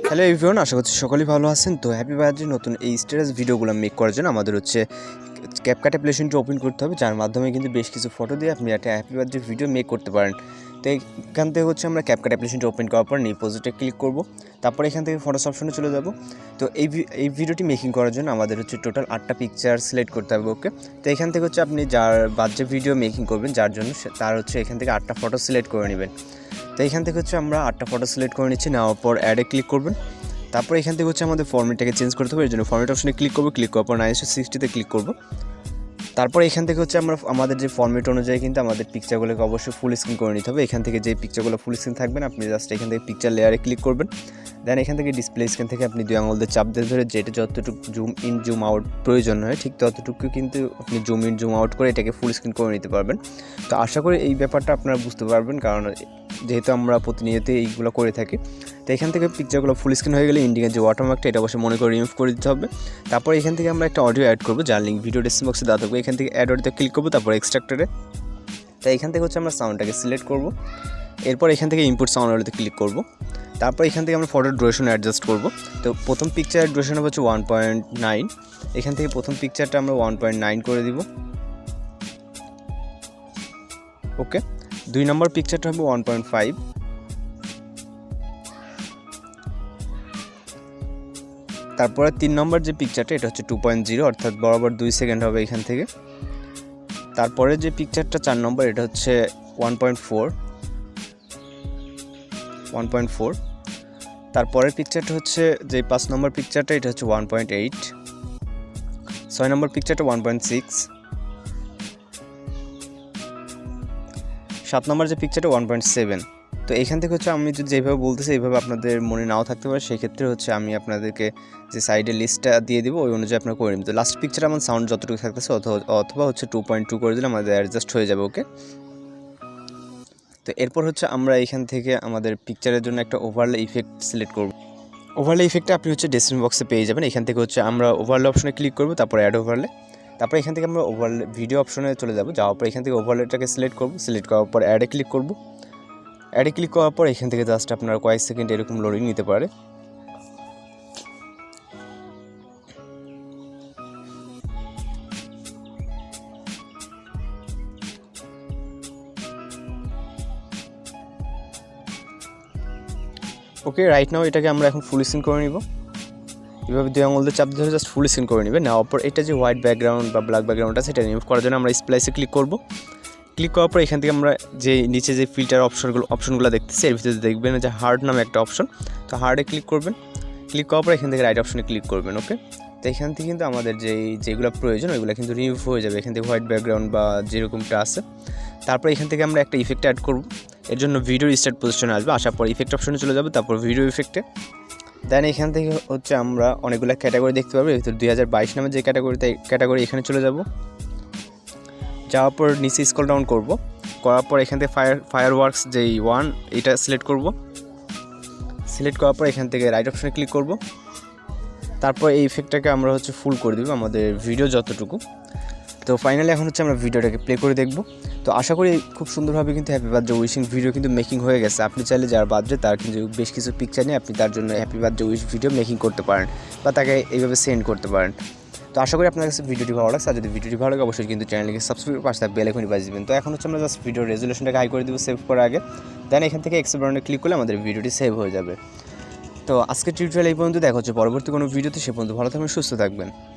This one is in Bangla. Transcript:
হ্যালো এভরিওয়ান, আশা করছি সকলেই ভালো আছেন। তো হ্যাপি বার্থডে নতুন এই স্ট্যাটাস ভিডিওগুলো মেক করার জন্য আমাদের হচ্ছে ক্যাপকাট অ্যাপ্লিকেশনটি ওপেন করতে হবে, যার মাধ্যমে কিন্তু বেশ কিছু ফটো দিয়ে আপনি একটা হ্যাপি বার্থডে ভিডিও মেক করতে পারেন। তো এখান থেকে হচ্ছে আমরা ক্যাপকাট অ্যাপ্লিকেশনটি ওপেন করার পর নিউ প্রজেক্টে ক্লিক করব, তারপর এখান থেকে ফটোস অপশনে চলে যাব। তো এই ভিডিওটি মেকিং করার জন্য আমাদের হচ্ছে টোটাল 8টা পিকচার সিলেক্ট করতে হবে। ওকে, তো এখান থেকে হচ্ছে আপনি যার বার্থডে ভিডিও মেকিং করবেন যার জন্য তার হচ্ছে এখান থেকে 8টা ফটো সিলেক্ট করে নেবেন। তো এখান থেকে হচ্ছে আমরা 8টা ফটো সিলেক্ট করে নিচ্ছি, নেওয়ার পর অ্যাডে ক্লিক করবেন। তারপর এখান থেকে হচ্ছে আমাদের ফরম্যাটটাকে চেঞ্জ করতে হবে, এর জন্য ফরম্যাট অপশনে ক্লিক করব, ক্লিক করার পর 960-তে ক্লিক করব। তারপর এখান থেকে হচ্ছে আমরা আমাদের যে ফরম্যাট অনুযায়ী কিন্তু আমাদের পিকচারগুলোকে অবশ্যই ফুল স্ক্রিন করে নিতে হবে। এখান থেকে যে পিকচারগুলো ফুল স্ক্রিন থাকবেন আপনি জাস্ট এখান থেকে পিকচার লেয়ারে ক্লিক করবেন। দেন এখান থেকে ডিসপ্লে স্ক্রিন থেকে আপনি 2 আঙুল দিয়ে চাপ দিয়ে ধরে যেটা যতটুকু জুম ইন জুম আউট প্রয়োজন হয় ঠিক ততটুকু কিন্তু আপনি জুম ইন জুম আউট করে এটাকে ফুল স্ক্রিন করে নিতে পারবেন। তো আশা করি এই ব্যাপারটা আপনারা বুঝতে পারবেন, কারণ যেহেতু আমরা প্রতিনিয়ত এইগুলো করে থাকি। তো এখান থেকে পিকচারগুলো ফুল স্ক্রিন হয়ে গেলে ইন্ডিকের যে ওয়াটারমার্কটা এটা অবশ্যই মনে করে রিমুভ করে দিতে হবে। তারপর এখান থেকে আমরা একটা অডিও অ্যাড করবো, যার লিঙ্ক ভিডিও ডেসক্রিপশন বক্সে দেওয়া থাকবে। এখান থেকে অ্যাড অডিওতে ক্লিক করবো, তারপর এক্সট্রাক্টরে। তো এখান থেকে হচ্ছে আমরা সাউন্ডটাকে সিলেক্ট করব, এরপর এখান থেকে ইনপুট সাউন্ড অডিওতে ক্লিক করব। তারপর এখান থেকে আমরা ফটোর ডুরেশন অ্যাডজাস্ট করব। তো প্রথম পিকচারের ডুরেশন হচ্ছে 1.9, এখান থেকে প্রথম পিকচারটা আমরা 1.9 করে দিব। ওকে, 2 নম্বর পিকচারটা হবে 1.5, তারপরে 3 নম্বর যে পিকচারটা এটা হচ্ছে 2.0, অর্থাৎ বরাবর 2 সেকেন্ড হবে এখান থেকে। তারপরে যে পিকচারটা 4 নম্বর এটা হচ্ছে 1.4। তারপরের পিকচারটা হচ্ছে যে 5 নম্বর পিকচারটা এটা হচ্ছে 1.8, 6 নম্বর পিকচারটা 1.6, 7 নম্বর যে পিকচারটা 1.7। তো এখান থেকে হচ্ছে আমি যদি যেভাবে বলতেছি এইভাবে আপনাদের মনে নাও থাকতে পারে, সেক্ষেত্রে হচ্ছে আমি আপনাদেরকে যে সাইডে লিস্টটা দিয়ে দিব ওই অনুযায়ী আপনারা করে নেবেন। তো লাস্ট পিকচার আমার সাউন্ড যতটুকু থাকতেছে অথবা হচ্ছে 2.2 করে দিলে আমাদের অ্যাডজাস্ট হয়ে যাবে। ওকে, তো এরপর হচ্ছে আমরা এখান থেকে আমাদের পিকচারের জন্য একটা ওভারলে ইফেক্ট সিলেক্ট করব। ওভারলে ইফেক্টটা আপনি হচ্ছে ডেসক্রিপশন বক্সে পেয়ে যাবেন। এখান থেকে হচ্ছে আমরা ওভারলে অপশনে ক্লিক করব, তারপর অ্যাড ওভারলে। তারপর এখান থেকে আমরা ওভারলে ভিডিও অপশনে চলে যাব, যাওয়ার পর এখান থেকে ওভারলেটাকে সিলেক্ট করব, সিলেক্ট করার পর অ্যাডে ক্লিক করব। অ্যাডে ক্লিক করার পর এখান থেকে জাস্ট আপনার কয়েক সেকেন্ড এরকম লোডিং নিতে পারে। ওকে, রাইট নাও এটাকে আমরা এখন ফুল স্ক্রিন করে নিব। এভাবে 2 আঙুল দিয়ে চাপ ধরে জাস্ট ফুল স্ক্রিন করে নেবে। নেওয়ার পর এটা যে হোয়াইট ব্যাকগ্রাউন্ড বা ব্ল্যাক ব্যাকগ্রাউন্ড আছে সেটা রিমুভ করার জন্য আমরা স্প্লাইসে ক্লিক করব। ক্লিক করার পর এখান থেকে আমরা যে নিচে যে ফিল্টার অপশনগুলো দেখতেছি এর ভিতরে দেখবেন যে হার্ড নামে একটা অপশন, তো হার্ডে ক্লিক করবেন। ক্লিক করার পর এখান থেকে রাইট অপশনে ক্লিক করবেন। ওকে, তো এখান থেকে কিন্তু আমাদের যেগুলো প্রয়োজন ওইগুলো কিন্তু রিমুভ হয়ে যাবে এখান থেকে হোয়াইট ব্যাকগ্রাউন্ড বা যেরকমটা আছে। তারপর এখান থেকে আমরা একটা ইফেক্ট অ্যাড করব, এর জন্য ভিডিও স্টার্ট পজিশনে আসবে, আসার পর ইফেক্ট অপশনে চলে যাবে, তারপর ভিডিও ইফেক্টে। দেন এখান থেকে হচ্ছে আমরা অনেকগুলো ক্যাটাগরি দেখতে পাবো, এর ভিতরে 2022 নামে যে ক্যাটাগরি এখানে চলে যাব। যাওয়ার পর নিচে স্ক্রল ডাউন করব, করার পর এখান থেকে ফায়ার ওয়ার্কস যেই 1 এটা সিলেক্ট করব। সিলেক্ট করার পর এখান থেকে রাইট অপশনে ক্লিক করব। তারপর এই ইফেক্টটাকে আমরা হচ্ছে ফুল করে দেবো আমাদের ভিডিও যতটুকু। তো ফাইনালি এখন হচ্ছে আমরা ভিডিওটাকে প্লে করে দেখব। তো আশা করি খুব সুন্দরভাবে কিন্তু হ্যাপি বার্থডে উইশিং ভিডিও কিন্তু মেকিং হয়ে গেছে। আপনি চাইলে যার বার্থডে তার কিন্তু বেশ কিছু পিকচার নিয়ে আপনি তার জন্য happy birthday wish video making করতে পারেন বা তাকে এইভাবে সেন্ড করতে পারেন। তো আশা করি আপনার কাছে ভিডিওটি ভালো লাগছে, আর যদি ভিডিওটি ভালো লাগে অবশ্যই কিন্তু চ্যানেলকে সাবস্ক্রাইব পাশে বেল আইকনটি বাজিয়ে দিবেন। তো এখন হচ্ছে আমরা জাস্ট ভিডিও রেজুলেশনটাকে হাই করে দিব সেভ করার আগে। দেন এখান থেকে এক্সেপ্ট বাটনে ক্লিক করলে আমাদের ভিডিওটি সেভ হয়ে যাবে। তো আজকের টিউটোরিয়াল এই পর্যন্ত, দেখা হচ্ছে পরবর্তী কোনো ভিডিওতে। সে পর্যন্ত ভালো থাকবেন, সুস্থ থাকবেন।